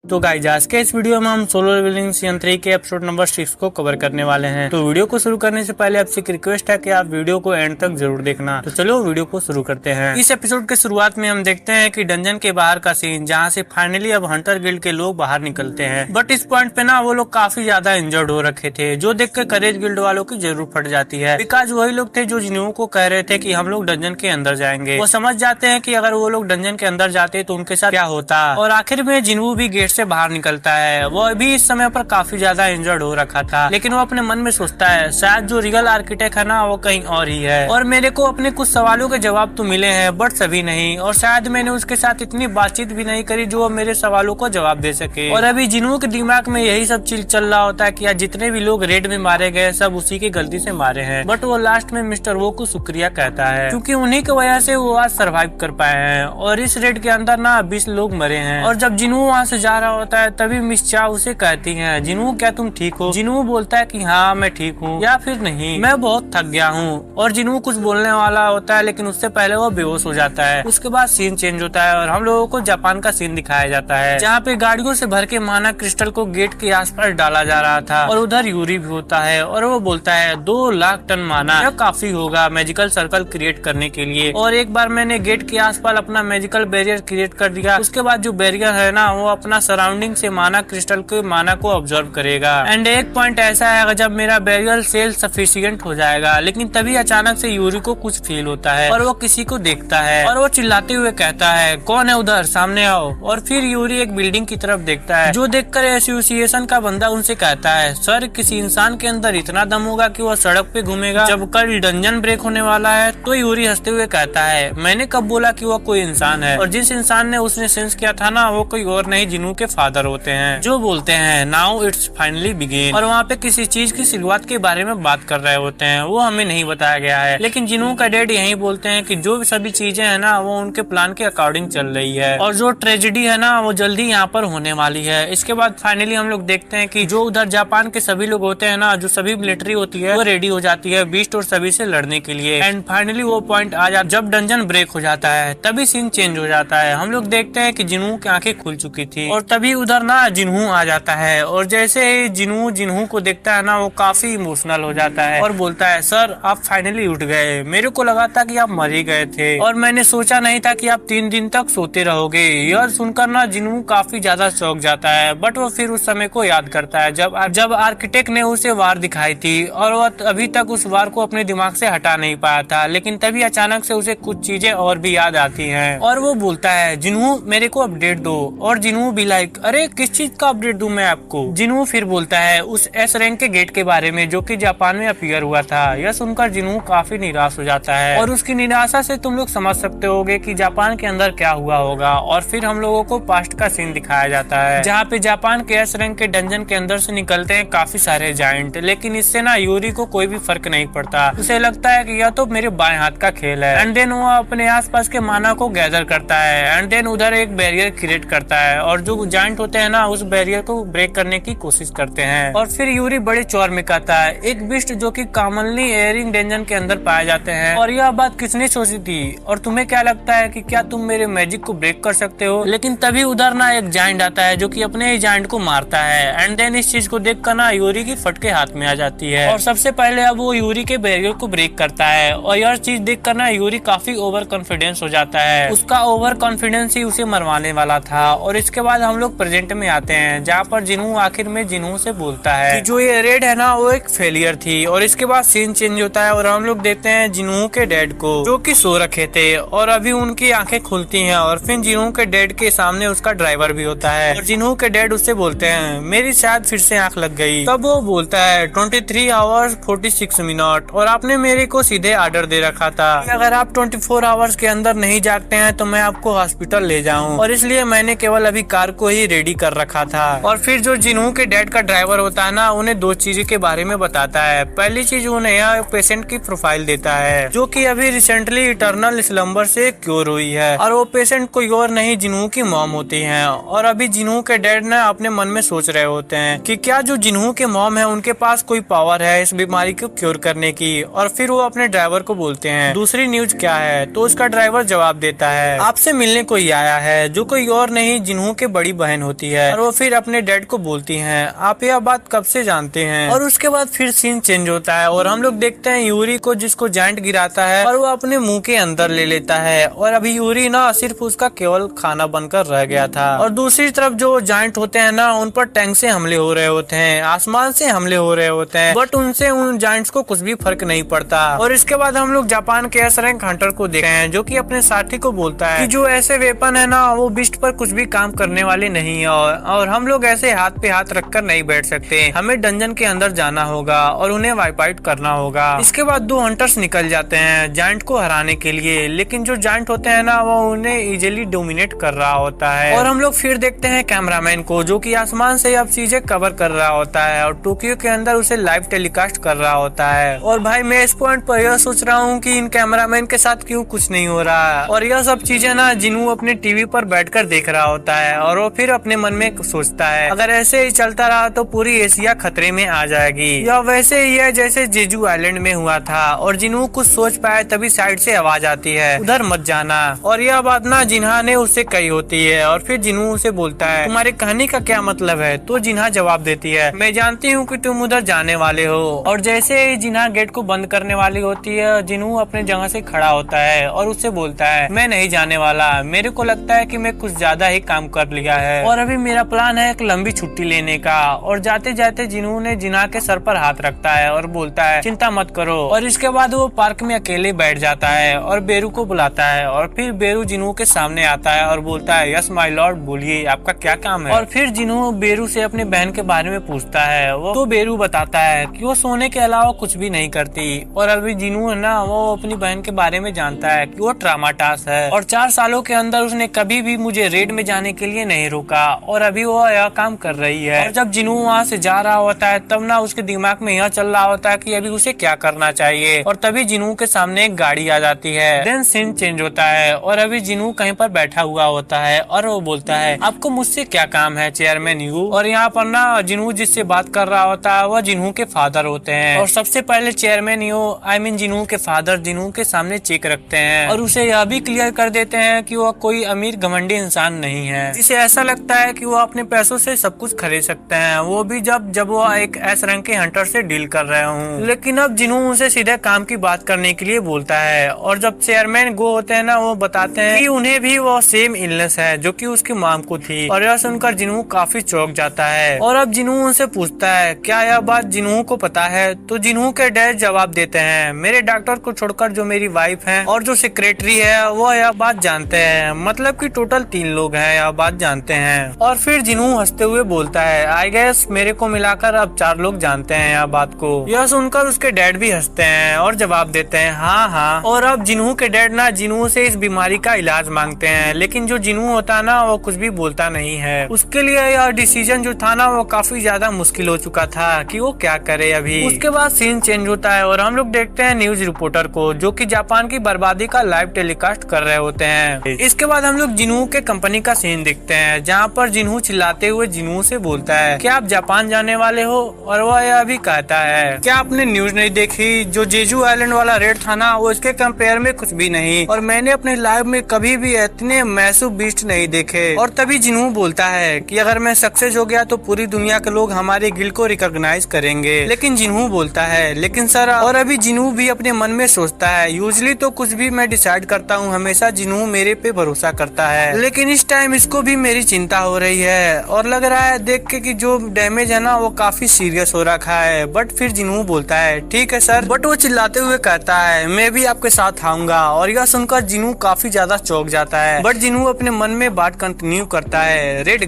तो गाइस आज के इस वीडियो में हम सोलो लेवलिंग सीजन 3 के एपिसोड नंबर 6 को कवर करने वाले हैं। तो वीडियो को शुरू करने से पहले आपसे एक रिक्वेस्ट है कि आप वीडियो को एंड तक जरूर देखना। तो चलो वीडियो को शुरू करते हैं। इस एपिसोड के शुरुआत में हम देखते हैं कि डंजन के बाहर का सीन, जहाँ से फाइनली अब हंटर गिल्ड के लोग बाहर निकलते हैं। बट इस पॉइंट पे ना वो लोग काफी ज्यादा इंजर्ड हो रखे थे, जो देख कर करेज गिल्ड वालों की जरूर फट जाती है। बिकॉज वही लोग थे जो जिन्हों को कह रहे थे कि हम लोग डंजन के अंदर जाएंगे। वो समझ जाते हैं कि अगर वो लोग डंजन के अंदर जाते तो उनके साथ क्या होता, और आखिर में जिन्हू भी गेट से बाहर निकलता है। वो अभी इस समय पर काफी ज्यादा इंजर्ड हो रखा था, लेकिन वो अपने मन में सोचता है शायद जो रियल आर्किटेक्ट है ना वो कहीं और ही है, और मेरे को अपने कुछ सवालों के जवाब तो मिले हैं बट सभी नहीं, और शायद मैंने उसके साथ इतनी बातचीत भी नहीं करी जो वो मेरे सवालों को जवाब दे सके। और अभी जिन्हों के दिमाग में यही सब चीज चल रहा होता है कि यार जितने भी लोग रेड में मारे गए सब उसी की गलती से मारे हैं। बट वो लास्ट में मिस्टर वो को शुक्रिया कहता है, क्योंकि उन्हीं की वजह से वो आज सर्वाइव कर पाए हैं, और इस रेड के अंदर ना 20 लोग मरे हैं। और जब जिन्हों वहाँ से जा रहा होता है तभी मिस चा उसे कहती है, जिन्हों क्या तुम ठीक हो? जिन्हों बोलता है कि हाँ मैं ठीक हूँ, या फिर नहीं मैं बहुत थक गया हूँ। और जिन्हों कुछ बोलने वाला होता है लेकिन उससे पहले वो बेहोश हो जाता है। उसके बाद सीन चेंज होता है और हम लोगों को जापान का सीन दिखाया जाता है, जहाँ पे गाड़ियों से भर के माना क्रिस्टल को गेट के आसपास डाला जा रहा था, और उधर यूरी भी होता है और वो बोलता है 2 लाख टन माना यह काफी होगा मैजिकल सर्कल क्रिएट करने के लिए। और एक बार मैंने गेट के आसपास अपना मैजिकल बैरियर क्रिएट कर दिया, उसके बाद जो बैरियर है ना वो अपना सराउंडिंग से माना क्रिस्टल के माना को ऑब्जर्व करेगा। एंड एक पॉइंट ऐसा है जब मेरा बैरियर सेल सफिशिएंट हो जाएगा, लेकिन तभी अचानक से यूरी को कुछ फील होता है और वो किसी को देखता है, और वो चिल्लाते हुए कहता है कौन है उधर, सामने आओ। और फिर यूरी एक बिल्डिंग की तरफ देखता है, जो देखकर एसोसिएशन का बंदा उनसे कहता है सर किसी इंसान के अंदर इतना दम होगा कि वो सड़क पे घूमेगा जब कल डंजन ब्रेक होने वाला है? तो यूरी हंसते हुए कहता है मैंने कब बोला कि वो कोई इंसान है, और जिस इंसान ने उसने सेंस किया था ना वो कोई और नहीं जिन्हों के फादर होते हैं, जो बोलते हैं नाउ इट्स फाइनली बिगिन। और वहाँ पे किसी चीज की शुरुआत के बारे में बात कर रहे होते हैं, वो हमें नहीं बताया गया है, लेकिन जिन्हों का डैड यही बोलते हैं कि जो सभी चीजें है ना वो उनके प्लान के अकॉर्डिंग चल रही है, और जो ट्रेजेडी है ना वो जल्दी यहाँ पर होने वाली है। इसके बाद फाइनली हम लोग देखते हैं कि जो उधर जापान के सभी लोग होते हैं ना, जो सभी मिलिट्री होती है वो रेडी हो जाती है बीस्ट और सभी से लड़ने के लिए। एंड फाइनली वो पॉइंट आ जाता जब डंजन ब्रेक हो जाता है, तभी सीन चेंज हो जाता है। हम लोग देखते हैं कि जिन्हों की आंखें खुल चुकी थी, और तभी उधर ना जिन्हों आ जाता है, और जैसे ही जिन्हों को देखता है ना वो काफी इमोशनल हो जाता है और बोलता है सर आप फाइनली उठ गए, मेरे को लगा था कि आप मर ही गए थे, और मैंने सोचा नहीं था कि आप 3 दिन तक सोते रहोगे। यह सुनकर ना जिन्हों काफी ज्यादा चौंक जाता है, बट वो फिर उस समय को याद करता है जब आर्किटेक्ट ने उसे वार दिखाई थी, और वो अभी तक उस वार को अपने दिमाग से हटा नहीं पाया था, लेकिन तभी अचानक से उसे कुछ चीजें और भी याद आती हैं, और वो बोलता है जिन्हों मेरे को अपडेट दो। और जिन्हों भी लाइक अरे किस चीज का अपडेट दूं मैं आपको? जिन्हों फिर बोलता है उस एस रैंक के गेट के बारे में जो कि जापान में अपीयर हुआ था। यह सुनकर जिन्हों काफी निराश हो जाता है, और उसकी निराशा से तुम लोग समझ सकते होगे कि जापान के अंदर क्या हुआ होगा। और फिर हम लोगों को पास्ट का सीन दिखाया जाता है, जहाँ पे जापान के एस रैंक के डंजन के अंदर से निकलते हैं काफी सारे जायंट, लेकिन इससे ना यूरी को कोई भी फर्क नहीं पड़ता। उसे लगता है कि यह तो मेरे बाएं हाथ का खेल है। एंड देन वो अपने आसपास के माना को गैदर करता है, एंड देन उधर एक बैरियर क्रिएट करता है, और जो जायंट होते हैं ना उस बैरियर को ब्रेक करने की कोशिश करते हैं। और फिर यूरी बड़े चौर में कहता है एक बिस्ट जो कि कॉमनली एयरिंग डेंजन के अंदर पाए जाते हैं, और यह बात किसने सोची थी, और तुम्हें क्या लगता है कि क्या तुम मेरे मैजिक को ब्रेक कर सकते हो? लेकिन तभी उधर ना एक जायंट आता है जो कि अपने ही जायंट को मारता है, एंड देन इस चीज को देखकर ना यूरी की फटके हाथ में आ जाती है, और सबसे पहले अब वो यूरी के बैरियर को ब्रेक करता है। और यह चीज देखकर ना यूरी काफी ओवर कॉन्फिडेंस हो जाता है, उसका ओवर कॉन्फिडेंस ही उसे मरवाने वाला था। और इसके बाद हम लोग प्रेजेंट में आते हैं, जहाँ पर जिन्हों आखिर में जिन्हों से बोलता है कि जो ये रेड है ना वो एक फेलियर थी। और इसके बाद सीन चेंज होता है और हम लोग देखते हैं जिन्हों के डैड को, जो कि सो रखे थे, और अभी उनकी आंखें खुलती हैं, और फिर जिन्हों के डैड के सामने उसका ड्राइवर भी होता है, और जिन्हों के डैड उससे बोलते हैं मेरी शायद फिर से आंख लग गई। तब वो बोलता है 23 आवर्स 46 मिनट, और आपने मेरे को सीधे ऑर्डर दे रखा था अगर आप 24 आवर्स के अंदर नहीं जागते हैं तो मैं आपको हॉस्पिटल ले जाऊं, और इसलिए मैंने केवल अभी कार को ही रेडी कर रखा था। और फिर जो जिन्हों के डैड का ड्राइवर होता है ना उन्हें 2 चीजों के बारे में बताता है। पहली चीज उन्हें यह पेशेंट की प्रोफाइल देता है, जो कि अभी रिसेंटली इटर्नल स्लम्बर से क्योर हुई है, और वो पेशेंट कोई और नहीं जिन्हों की मॉम होती है। और अभी जिन्हों के डैड ना अपने मन में सोच रहे होते हैं कि क्या जो जिन्हों के मॉम है उनके पास कोई पावर है इस बीमारी को क्योर करने की। और फिर वो अपने ड्राइवर को बोलते हैं दूसरी न्यूज क्या है, तो उसका ड्राइवर जवाब देता है आपसे मिलने कोई आया है, जो कोई और नहीं जिन्हों के बड़ी बड़ी बहन होती है और वो फिर अपने डैड को बोलती है आप यह बात कब से जानते हैं। और उसके बाद फिर सीन चेंज होता है और हम लोग देखते हैं यूरी को, जिसको जायंट गिराता है और वो अपने मुंह के अंदर ले लेता है। और अभी यूरी ना सिर्फ उसका केवल खाना बनकर रह गया था। और दूसरी तरफ जो जायंट होते हैं ना, उन पर टैंक से हमले हो रहे होते हैं, आसमान से हमले हो रहे होते हैं, बट उनसे उन जायंट्स को कुछ भी फर्क नहीं पड़ता। और इसके बाद हम लोग जापान के एस रैंक हंटर को देखते हैं, जो कि अपने साथी को बोलता है कि जो ऐसे वेपन है ना, वो बिस्ट पर कुछ भी काम करने वाले नहीं है और हम लोग ऐसे हाथ पे हाथ रखकर नहीं बैठ सकते। हमें डंजन के अंदर जाना होगा और उन्हें वाइप आउट करना होगा। इसके बाद दो हंटर्स निकल जाते हैं जायंट को हराने के लिए, लेकिन जो जायंट होते हैं ना, वो उन्हें इजीली डोमिनेट कर रहा होता है। और हम लोग फिर देखते हैं कैमरामैन को, जो कि आसमान से अब चीजें कवर कर रहा होता है और टोक्यो के अंदर उसे लाइव टेलीकास्ट कर रहा होता है। और भाई मैं इस पॉइंट पर यह सोच रहा हूँ कि इन कैमरामैन के साथ क्यों कुछ नहीं हो रहा है। और यह सब चीजें ना जिन्हू अपने टीवी पर बैठकर देख रहा होता है और वो फिर अपने मन में सोचता है अगर ऐसे ही चलता रहा तो पूरी एशिया खतरे में आ जाएगी। यह वैसे ही है जैसे जेजू आइलैंड में हुआ था। और जिन्हू कुछ सोच पाए तभी साइड से आवाज आती है उधर मत जाना। और यह बात ना जिन्हा ने उससे कही होती है। और फिर जिन्हू उसे बोलता है तुम्हारी कहानी का क्या मतलब है। तो जिन्हा जवाब देती है मैं जानती हूँ कि तुम उधर जाने वाले हो। और जैसे ही जिन्हा गेट को बंद करने वाली होती है, जिन्हू अपने जगह से खड़ा होता है और उससे बोलता है मैं नहीं जाने वाला, मेरे को लगता है कि मैं कुछ ज्यादा ही काम कर लिया है और अभी मेरा प्लान है एक लंबी छुट्टी लेने का। और जाते जाते जिन्हू ने जिन्हा के सर पर हाथ रखता है और बोलता है चिंता मत करो। और इसके बाद वो पार्क में अकेले बैठ जाता है और बेरू को बुलाता है। और फिर बेरू जिन्हू के सामने आता है और बोलता है यस माय लॉर्ड, बोलिए आपका क्या काम है। और फिर जिन्हू बेरू से अपनी बहन के बारे में पूछता है। वो तो बेरू बताता है कि वो सोने के अलावा कुछ भी नहीं करती। और अभी जिन्हू है ना, वो अपनी बहन के बारे में जानता है कि वो ट्रामाटास है और 4 सालों के अंदर उसने कभी भी मुझे रेड में जाने के लिए नहीं रोका और अभी वो यह काम कर रही है। और जब जिन्हू वहाँ से जा रहा होता है तब ना उसके दिमाग में यह चल रहा होता है कि अभी उसे क्या करना चाहिए। और तभी जिन्हू के सामने एक गाड़ी आ जाती है। देन सीन चेंज होता है और अभी जिन्हू कहीं पर बैठा हुआ होता है और वो बोलता है आपको मुझसे क्या काम है चेयरमैन यू। और यहाँ पर ना जिन्हू जिससे बात कर रहा होता है वह जिन्हू के फादर होते हैं। और सबसे पहले चेयरमैन यू आई मीन जिन्हू के फादर जिन्हू के सामने चेक रखते हैं और उसे यह भी क्लियर कर देते हैं कि वह कोई अमीर घमंडी इंसान नहीं है, जिसे ऐसा लगता है कि वह अपने पैसों से सब कुछ खरीद सकते हैं, वो भी जब वह एक एस रैंक के हंटर से डील कर रहे हूँ। लेकिन अब जिन्हू उनसे सीधे काम की बात करने के लिए बोलता है। और जब चेयरमैन गो होते हैं ना, वो बताते हैं कि उन्हें भी वो सेम इलनेस है जो कि उसकी मॉम को थी। और यह सुनकर जिन्हू काफी चौंक जाता है। और अब जिन्हू उनसे पूछता है क्या यह बात जिन्हू को पता है। तो जिन्हू के डैड जवाब देते हैं मेरे डॉक्टर को छोड़कर जो मेरी वाइफ है और जो सेक्रेटरी है वो यह बात जानते हैं, मतलब कि टोटल 3 लोग हैं यह बात जानते हैं। और फिर जिन्हू हंसते हुए बोलता है आई गेस मेरे को मिलाकर अब 4 लोग जानते हैं यह बात को। यह सुनकर उसके डैड भी हंसते हैं और जवाब देते हैं हाँ हाँ। और अब जिन्हू के डैड ना जिन्हू से इस बीमारी का इलाज मांगते हैं, लेकिन जो जिन्हू होता है ना वो कुछ भी बोलता नहीं है। उसके लिए यह डिसीजन जो था ना वो काफी ज्यादा मुश्किल हो चुका था कि वो क्या करे अभी। उसके बाद सीन चेंज होता है और हम लोग देखते हैं न्यूज रिपोर्टर को, जो कि जापान की बर्बादी का लाइव टेलीकास्ट कर रहे होते हैं। इसके बाद हम लोग जिन्हू के कंपनी का सीन देखते हैं, जहाँ पर जिन्हू चिल्लाते हुए जिन्हू से बोलता है क्या आप जापान जाने वाले हो। और वह यह भी कहता है क्या आपने न्यूज नहीं देखी, जो जेजू आइलैंड वाला रेड था ना वो इसके कंपेयर में कुछ भी नहीं, और मैंने अपने लाइफ में कभी भी इतने मैसिव बीस्ट नहीं देखे। और तभी जिन्हू बोलता है कि अगर मैं सक्सेस हो गया तो पूरी दुनिया के लोग हमारे गिल को रिकॉग्नाइज करेंगे। लेकिन जिन्हू बोलता है लेकिन सर। और अभी जिन्हू भी अपने मन में सोचता है यूजुअली तो कुछ भी मैं डिसाइड करता हूँ हमेशा जिन्हू मेरे पे भरोसा करता है, लेकिन इस टाइम इसको भी मेरी चिंता हो रही है और लग रहा है देख के कि जो डैमेज है ना वो काफी सीरियस हो रखा है। बट फिर जिन्हू बोलता है ठीक है सर, बट वो चिल्लाते हुए कहता है मैं भी आपके साथ आऊंगा। और यह सुनकर जिन्हू काफी ज्यादा चौंक जाता है, बट जिन्हू अपने मन में बात कंटिन्यू करता है red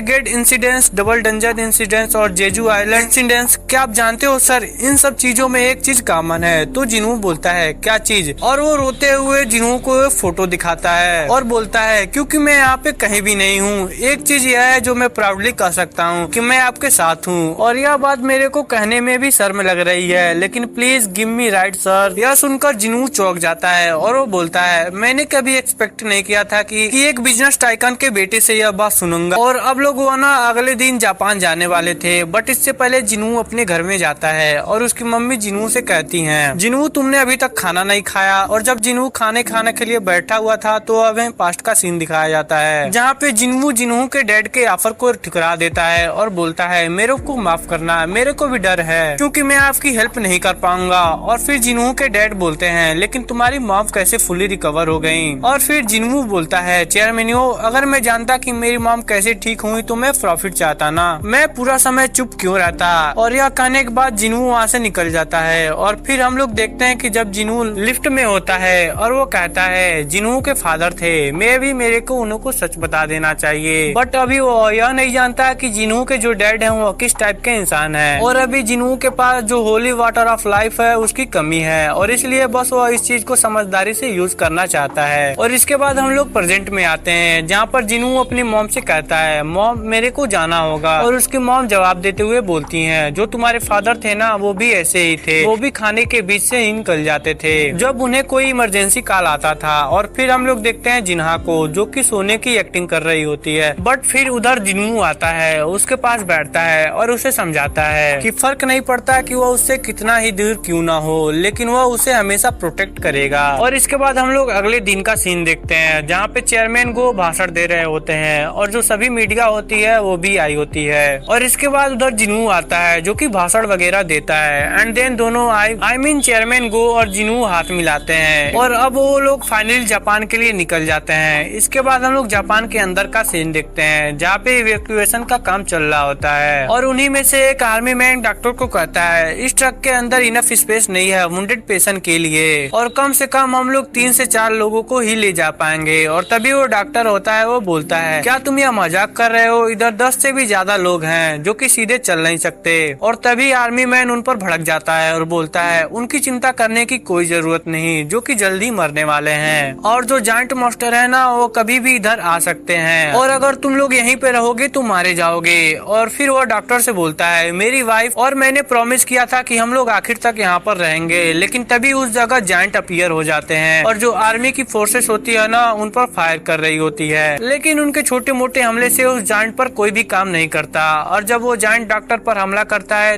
gate incidents, double dungeon incidents और जेजू आइलैंड इंसिडेंट्स, क्या आप जानते हो सर इन सब चीजों में एक चीज कॉमन है। तो जिन्हू बोलता है क्या चीज। और वो रोते हुए जिन्हू को फोटो दिखाता है और बोलता है क्योंकि मैं यहाँ पे कहीं भी नहीं हूँ, एक चीज यह है जो मैं प्राउडली कह सकता हूँ कि मैं आपके साथ हूँ। और यह बात मेरे को कहने में भी शर्म लग रही है, लेकिन please give me right sir. यह सुनकर जिन्हू चौंक जाता है और वो बोलता है मैंने कभी एक्सपेक्ट नहीं किया था कि एक बिजनेस टाइकन के बेटे से यह बात सुनूंगा। और अब लोग वो ना अगले दिन जापान जाने वाले थे, बट इससे पहले जिन्हू अपने घर में जाता है और उसकी मम्मी जिन्हू से कहती है जिन्हू तुमने अभी तक खाना नहीं खाया। और जब जिन्हू खाने के लिए बैठा हुआ था तो हमें पास्ट का सीन दिखाया जाता है, जहाँ पे जिन्हू जिनवू जिन्हू के डैड के ऑफर को ठुकरा देता है और बोलता है मेरे को माफ करना, मेरे को भी डर है क्योंकि मैं आपकी हेल्प नहीं कर पाऊंगा। और फिर जिनवू के डैड बोलते हैं लेकिन तुम्हारी मॉम कैसे फुली रिकवर हो गई। और फिर जिनवू बोलता है चेयरमैन अगर मैं जानता कि मेरी मॉम कैसे ठीक हुई तो मैं प्रॉफिट चाहता ना, मैं पूरा समय चुप क्यों रहता। और यह कहने के बाद जिनवू वहाँ से निकल जाता है। और फिर हम लोग देखते हैं कि जब जिनवू लिफ्ट में होता है और वो कहता है जिनवू के फादर थे, मैं भी मेरे को उनको सच बता देना चाहिए। बट अभी वो यह नहीं जानता कि जिनवू के जो डैड है वो किस टाइप के इंसान है। और अभी जिनवू के पास जो होली वाटर ऑफ लाइफ है उसकी कमी है और इसलिए बस वो इस चीज को समझदारी से यूज करना चाहता है। और इसके बाद हम लोग प्रेजेंट में आते हैं जहाँ पर जिनवू अपनी मॉम से कहता है मॉम मेरे को जाना होगा। और उसकी मॉम जवाब देते हुए बोलती है जो तुम्हारे फादर थे ना वो भी ऐसे ही थे, वो भी खाने के बीच से ही निकल जाते थे जब उन्हें कोई इमरजेंसी कॉल आता था। और फिर हम लोग देखते हैं जिन्हा को जो कि सोने की एक्टिंग कर रही होती है। बट फिर उधर जिनवू आता है, उसके पास बैठता है और उसे समझाता है कि फर्क नहीं पड़ता कि वो उससे कितना ही दूर क्यों ना हो, लेकिन वो उसे हमेशा प्रोटेक्ट करेगा। और इसके बाद हम लोग अगले दिन का सीन देखते हैं जहाँ पे चेयरमैन को भाषण दे रहे होते हैं और जो सभी मीडिया होती है वो भी आई होती है। और इसके बाद उधर जिनवू आता है जो कि भाषण वगैरह देता है एंड देन दोनों आई मीन चेयरमैन गो और जिनवू हाथ मिलाते हैं और अब वो लोग फाइनली जापान के लिए निकल जाते हैं। इसके बाद हम लोग जापान के अंदर का सीन देखते हैं जहाँ पे इवैक्यूएशन का काम चल रहा होता है और उन्हीं में से एक आर्मी मैन डॉक्टर को कहता है इस ट्रक के अंदर इनफ स्पेस नहीं है वुंडेड पेशेंट के लिए और कम से कम हम लोग 3 से 4 लोगों को ही ले जा पाएंगे। और तभी वो डॉक्टर होता है वो बोलता है क्या तुम यह मजाक कर रहे हो, इधर 10 से भी ज्यादा लोग हैं जो कि सीधे चल नहीं सकते। और तभी आर्मी मैन उन पर भड़क जाता है और बोलता है उनकी चिंता करने की कोई जरूरत नहीं, जो कि जल्दी मरने वाले हैं और जो जायंट मॉन्स्टर है ना वो कभी भी इधर आ सकते हैं और अगर तुम लोग यहीं पे रहोगे तो मारे जाओगे। और फिर वो डॉक्टर से बोलता है मेरी वाइफ और मैंने प्रॉमिस किया था कि हम लोग आखिर तक यहाँ पर रहेंगे, लेकिन तभी उस जगह जायंट अपीयर हो जाते हैं और जो आर्मी की फोर्सेस होती है ना उन पर फायर कर रही होती है, लेकिन उनके छोटे मोटे हमले से उस जायंट पर कोई भी काम नहीं करता। और जब वो जायंट डॉक्टर पर हमला करता है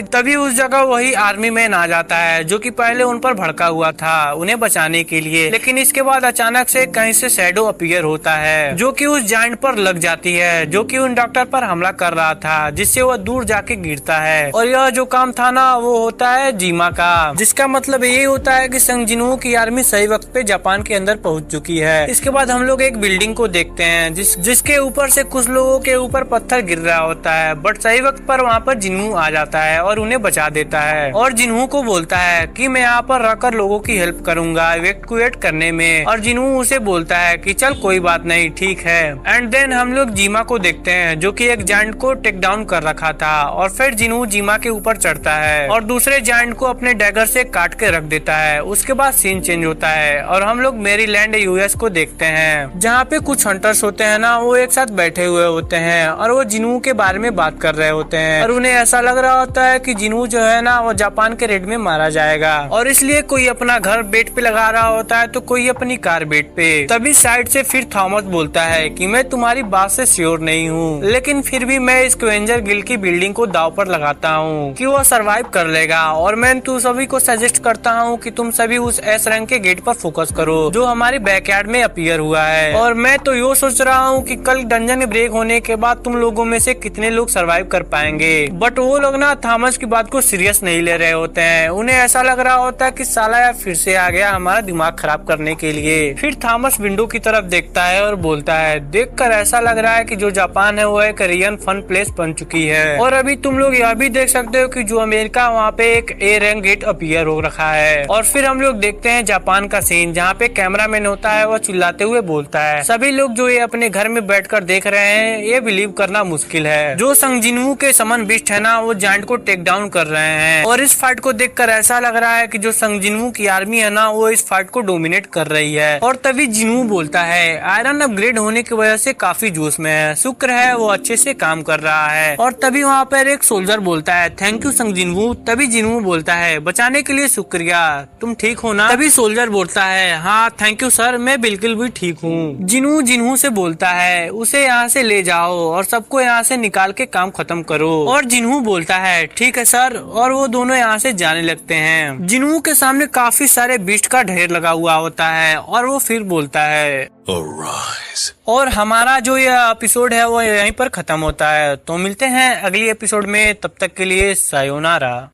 तभी उस जगह वही आर्मी मैन आ जाता है जो कि पहले उन पर भड़का हुआ था उन्हें बचाने के लिए। लेकिन इसके बाद अचानक से कहीं से शैडो अपीयर होता है जो कि उस जायंट पर लग जाती है जो कि उन डॉक्टर पर हमला कर रहा था, जिससे वह दूर जाके गिरता है। और यह जो काम था ना वो होता है जीमा का, जिसका मतलब ये होता है कि संग जिनवू की आर्मी सही वक्त पे जापान के अंदर पहुंच चुकी है। इसके बाद हम लोग एक बिल्डिंग को देखते हैं जिसके ऊपर से कुछ लोगों के ऊपर पत्थर गिर रहा होता है, बट सही वक्त पर वहाँ पर जिनवू आ जाता है और उन्हें बचा देता है और जिनवू को बोलता है कि मैं यहाँ पर रहकर लोगों की हेल्प करूंगा इवैक्यूएट करने में। और जिनवू उसे बोलता है कि चल कोई बात नहीं ठीक है। एंड देन हम लोग जीमा को देखते हैं जो कि एक जायंट को टेक डाउन कर रखा था और फिर जिनवू जीमा के ऊपर चढ़ता है और दूसरे जायंट को अपने डैगर से काट के रख देता है। उसके बाद सीन चेंज होता है और हम लोग मैरीलैंड यूएस को देखते हैं जहाँ पे कुछ हंटर्स होते हैं ना वो एक साथ बैठे हुए होते हैं और वो जिनवू के बारे में बात कर रहे होते हैं और उन्हें ऐसा लग रहा होता है कि जिनवू जो है ना वो जापान के रेड में मारा जाएगा और इसलिए कोई अपना घर बेड पे लगा रहा होता है तो कोई अपनी कार बेड पे। तभी साइड से फिर थॉमस बोलता है कि मैं तुम्हारी बात से श्योर नहीं हूँ, लेकिन फिर भी मैं स्क्वेंजर गिल की बिल्डिंग को दाव पर लगाता हूँ कि वो सरवाइव कर लेगा और मैं तुम सभी को सजेस्ट करता हूँ कि तुम सभी उस एस रैंक के गेट पर फोकस करो जो हमारे बैकयार्ड में अपीयर हुआ है। और मैं तो यो सोच रहा हूँ कि कल डंजन ब्रेक होने के बाद तुम लोगों में से कितने लोग सरवाइव कर पाएंगे। बट वो लोग ना थॉमस की बात को सीरियस नहीं ले रहे होते हैं, उन्हें ऐसा लग रहा होता है कि साला यार फिर से आ गया हमारा दिमाग खराब करने के लिए। फिर थॉमस विंडो की तरफ देखता है और बोलता है देखकर ऐसा लग रहा है कि जो जापान है वो एक रियन फन प्लेस बन चुकी है। और अभी तुम लोग यह भी देख सकते हो कि जो अमेरिका वहाँ पे एक ए रैंक गेट अपीयर हो रखा है। और फिर हम लोग देखते हैं जापान का सीन जहाँ पे कैमरामैन होता है वो चिल्लाते हुए बोलता है सभी लोग जो ये अपने घर में बैठकर देख रहे हैं ये बिलीव करना मुश्किल है, जो संग जिनवू के समन बिस्ट है ना वो जायंट को टेक डाउन कर रहे हैं। और इस फाइट को देखकर ऐसा लग रहा है कि जो संग जिनवू की आर्मी है ना वो इस फाइट को डोमिनेट कर रही है। और तभी जिनवू बोलता है आयरन अपग्रेड होने की वजह से काफी जोश में है, शुक्र है वो अच्छे से काम कर रहा है। और तभी वहाँ पर एक सोल्जर बोलता है थैंक यू संग जिनवू। तभी जिनवू बोलता है बचाने के लिए शुक्रिया, तुम ठीक हो ना। तभी सोल्जर बोलता है हाँ थैंक यू सर मैं बिल्कुल भी ठीक हूँ। जिनवू से बोलता है उसे यहाँ से ले जाओ और सबको यहाँ से निकाल के काम खत्म करो। और जिनवू बोलता है ठीक है सर और वो दोनों यहाँ से जाने लगते हैं। जिनवू के सामने काफी सारे बीस्ट का ढेर लगा हुआ होता है और वो फिर बोलता है Arise. और हमारा जो ये एपिसोड है वो यहीं पर खत्म होता है। तो मिलते हैं अगली एपिसोड में, तब तक के लिए सायोनारा।